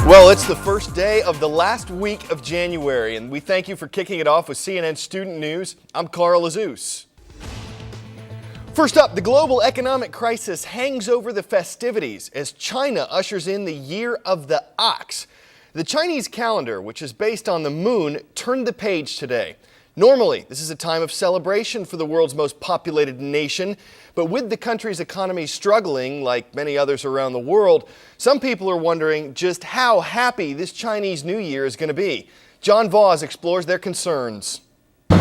Well, it's the first day of the last week of January, and we thank you for kicking it off with CNN Student News. I'm Carl Azus. First up, the global economic crisis hangs over the festivities as China ushers in the Year of the Ox. The Chinese calendar, which is based on the moon, turned the page today. Normally, this is a time of celebration for the world's most populated nation, but with the country's economy struggling, like many others around the world, some people are wondering just how happy this Chinese New Year is going to be. John Vaz explores their concerns. At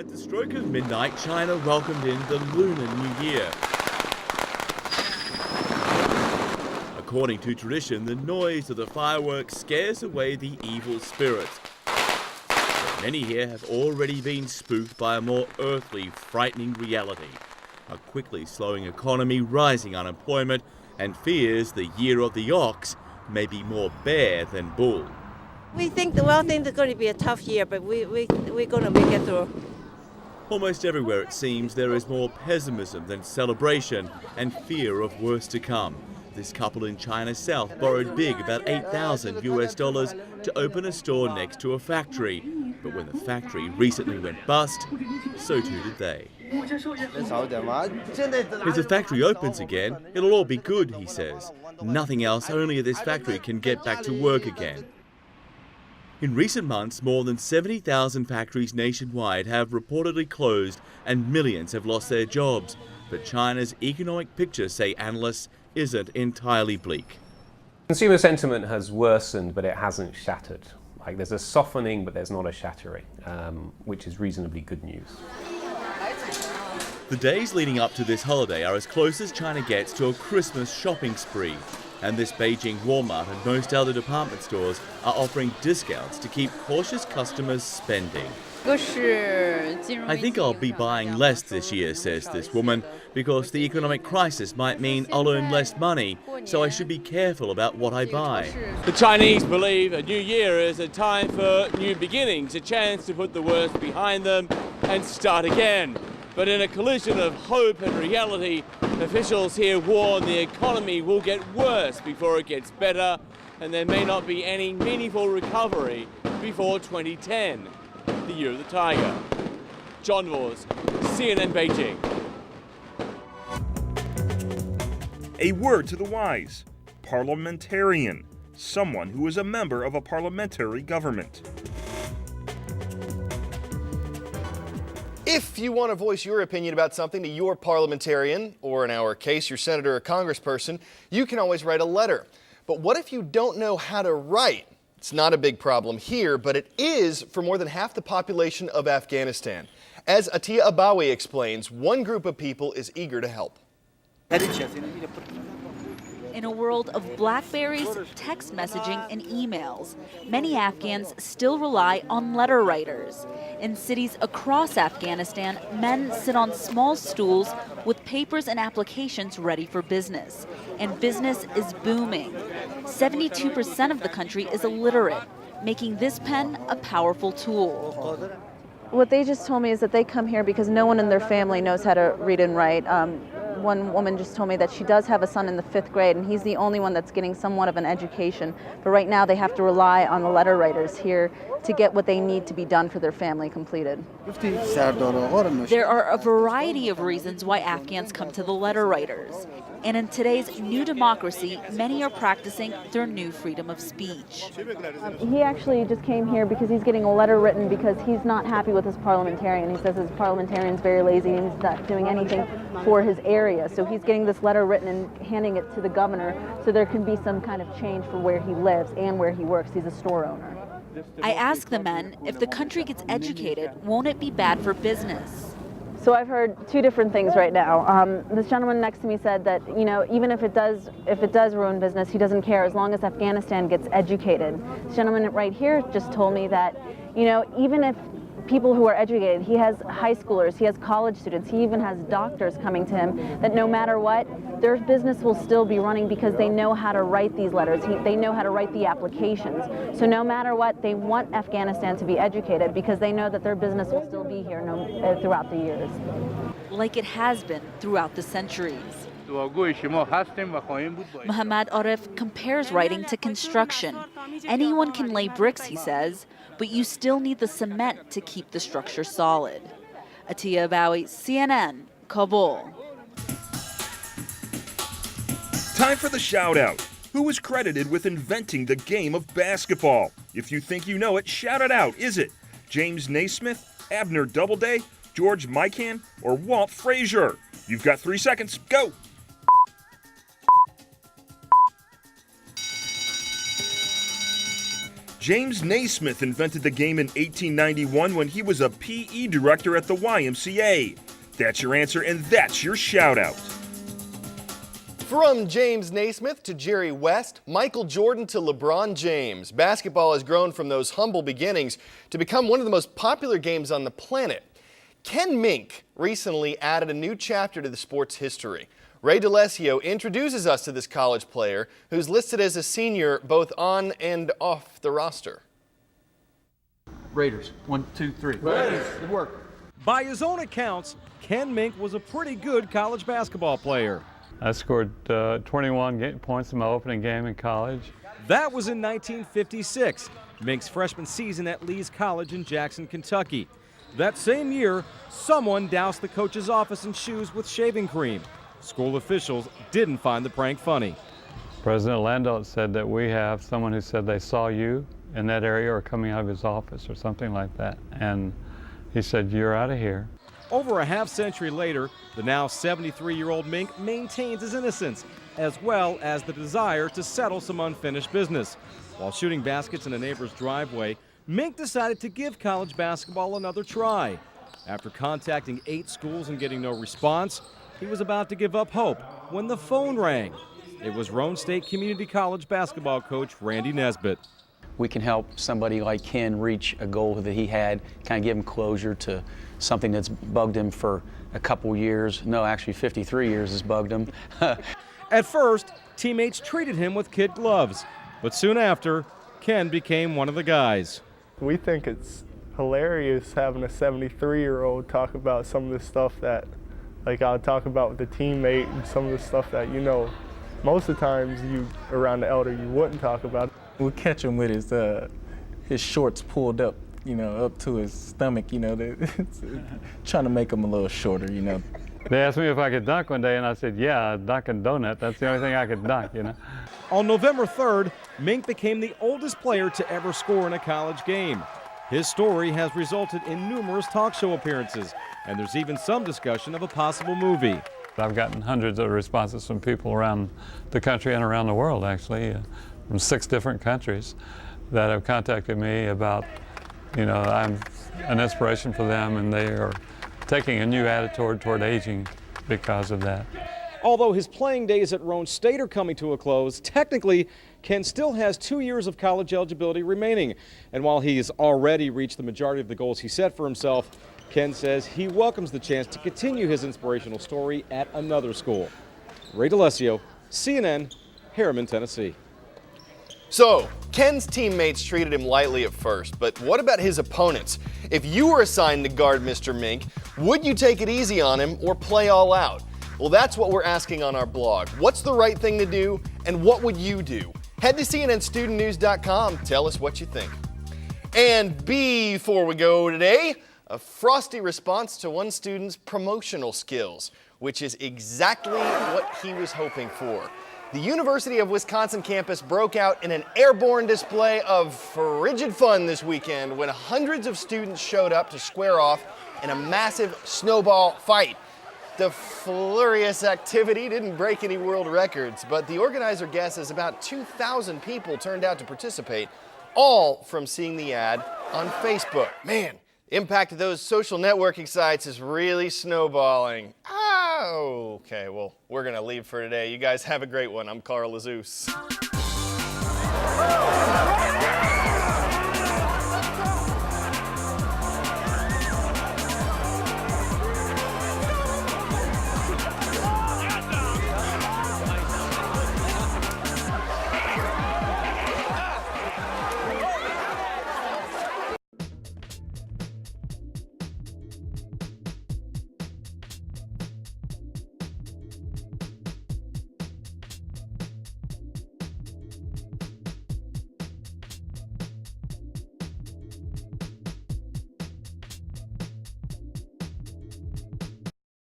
the stroke of midnight, China welcomed in the Lunar New Year. According to tradition, the noise of the fireworks scares away the evil spirits. But many here have already been spooked by a more earthly, frightening reality. A quickly slowing economy, rising unemployment, and fears the Year of the Ox may be more bear than bull. We think it's going to be a tough year, but we're going to make it through. Almost everywhere it seems there is more pessimism than celebration and fear of worse to come. This couple in China South borrowed big, about $8,000 US, to open a store next to a factory. But when the factory recently went bust, so too did they. If the factory opens again, it'll all be good, he says. Nothing else, only this factory can get back to work again. In recent months, more than 70,000 factories nationwide have reportedly closed and millions have lost their jobs. But China's economic picture, say analysts, isn't entirely bleak. Consumer sentiment has worsened, but it hasn't shattered. Like there's a softening, but there's not a shattering, which is reasonably good news. The days leading up to this holiday are as close as China gets to a Christmas shopping spree. And this Beijing Walmart and most other department stores are offering discounts to keep cautious customers spending. I think I'll be buying less this year, says this woman, because the economic crisis might mean I'll earn less money, so I should be careful about what I buy. The Chinese believe a new year is a time for new beginnings, a chance to put the worst behind them and start again. But in a collision of hope and reality, officials here warn the economy will get worse before it gets better, and there may not be any meaningful recovery before 2010. The Year of the Tiger. John Vaz, CNN Beijing. A word to the wise. Parliamentarian. Someone who is a member of a parliamentary government. If you want to voice your opinion about something to your parliamentarian, or in our case, your senator or congressperson, you can always write a letter. But what if you don't know how to write? It's not a big problem here, but it is for more than half the population of Afghanistan. As Atiya Abawi explains, one group of people is eager to help. In a world of BlackBerries, text messaging, and emails, many Afghans still rely on letter writers. In cities across Afghanistan, men sit on small stools with papers and applications ready for business. And business is booming. 72% of the country is illiterate, making this pen a powerful tool. What they just told me is that they come here because no one in their family knows how to read and write. One woman just told me that she does have a son in the 5th grade, and he's the only one that's getting somewhat of an education. But right now they have to rely on the letter writers here to get what they need to be done for their family completed. There are a variety of reasons why Afghans come to the letter writers. And in today's new democracy, many are practicing their new freedom of speech. He actually just came here because he's getting a letter written because he's not happy with his parliamentarian. He says his parliamentarian's very lazy and he's not doing anything for his area. So he's getting this letter written and handing it to the governor so there can be some kind of change for where he lives and where he works. He's a store owner. I ask the men, if the country gets educated, won't it be bad for business? So I've heard two different things right now. This gentleman next to me said that, you know, even if it does ruin business, he doesn't care as long as Afghanistan gets educated. This gentleman right here just told me that, you know, even if people who are educated, he has high schoolers, he has college students, he even has doctors coming to him, that no matter what, their business will still be running because they know how to write these letters, they know how to write the applications. So no matter what, they want Afghanistan to be educated because they know that their business will still be here throughout the years. Like it has been throughout the centuries. Muhammad Arif compares writing to construction. Anyone can lay bricks, he says, but you still need the cement to keep the structure solid. Atiya Bowie, CNN, Kabul. Time for the shout out. Who is credited with inventing the game of basketball? If you think you know it, shout it out. Is it James Naismith, Abner Doubleday, George Mikan, or Walt Frazier? You've got 3 seconds. Go! James Naismith invented the game in 1891 when he was a PE director at the YMCA. That's your answer, and that's your shout out. From James Naismith to Jerry West, Michael Jordan to LeBron James, basketball has grown from those humble beginnings to become one of the most popular games on the planet. Ken Mink recently added a new chapter to the sport's history. Ray DeLesio introduces us to this college player who's listed as a senior both on and off the roster. Raiders, 1, 2, 3. Raiders. Good work. By his own accounts, Ken Mink was a pretty good college basketball player. I scored 21 points in my opening game in college. That was in 1956, Mink's freshman season at Lee's College in Jackson, Kentucky. That same year, someone doused the coach's office and shoes with shaving cream. School officials didn't find the prank funny. President Landau said that we have someone who said they saw you in that area or coming out of his office or something like that. And he said, "You're out of here." Over a half-century later, the now 73-year-old Mink maintains his innocence, as well as the desire to settle some unfinished business. While shooting baskets in a neighbor's driveway, Mink decided to give college basketball another try. After contacting 8 schools and getting no response, he was about to give up hope when the phone rang. It was Roane State Community College basketball coach Randy Nesbitt. We can help somebody like Ken reach a goal that he had, kind of give him closure to something that's bugged him for a couple years. No, actually 53 years has bugged him. At first, teammates treated him with kid gloves, but soon after, Ken became one of the guys. We think it's hilarious having a 73-year-old talk about some of the stuff that, like, I'll talk about with a teammate and some of the stuff that, you know, most of the times you around the elder you wouldn't talk about. We'll catch him with his shorts pulled up, you know, up to his stomach, you know, trying to make him a little shorter, you know. They asked me if I could dunk one day, and I said, yeah, Dunkin' Donut. That's the only thing I could dunk, you know. On November 3rd, Mink became the oldest player to ever score in a college game. His story has resulted in numerous talk show appearances, and there's even some discussion of a possible movie. I've gotten hundreds of responses from people around the country and around the world, actually, from 6 different countries that have contacted me about, you know, I'm an inspiration for them, and they are taking a new attitude toward aging because of that. Although his playing days at Roane State are coming to a close, technically, Ken still has 2 years of college eligibility remaining. And while he's already reached the majority of the goals he set for himself, Ken says he welcomes the chance to continue his inspirational story at another school. Ray DeLesio, CNN, Harriman, Tennessee. So, Ken's teammates treated him lightly at first, but what about his opponents? If you were assigned to guard Mr. Mink, would you take it easy on him or play all out? Well, that's what we're asking on our blog. What's the right thing to do, and what would you do? Head to cnnstudentnews.com. Tell us what you think. And before we go today, a frosty response to one student's promotional skills, which is exactly what he was hoping for. The University of Wisconsin campus broke out in an airborne display of frigid fun this weekend when hundreds of students showed up to square off in a massive snowball fight. The flurrious activity didn't break any world records, but the organizer guesses about 2,000 people turned out to participate, all from seeing the ad on Facebook. Man, the impact of those social networking sites is really snowballing. Oh, okay, well, we're gonna leave for today. You guys have a great one. I'm Carl Azus.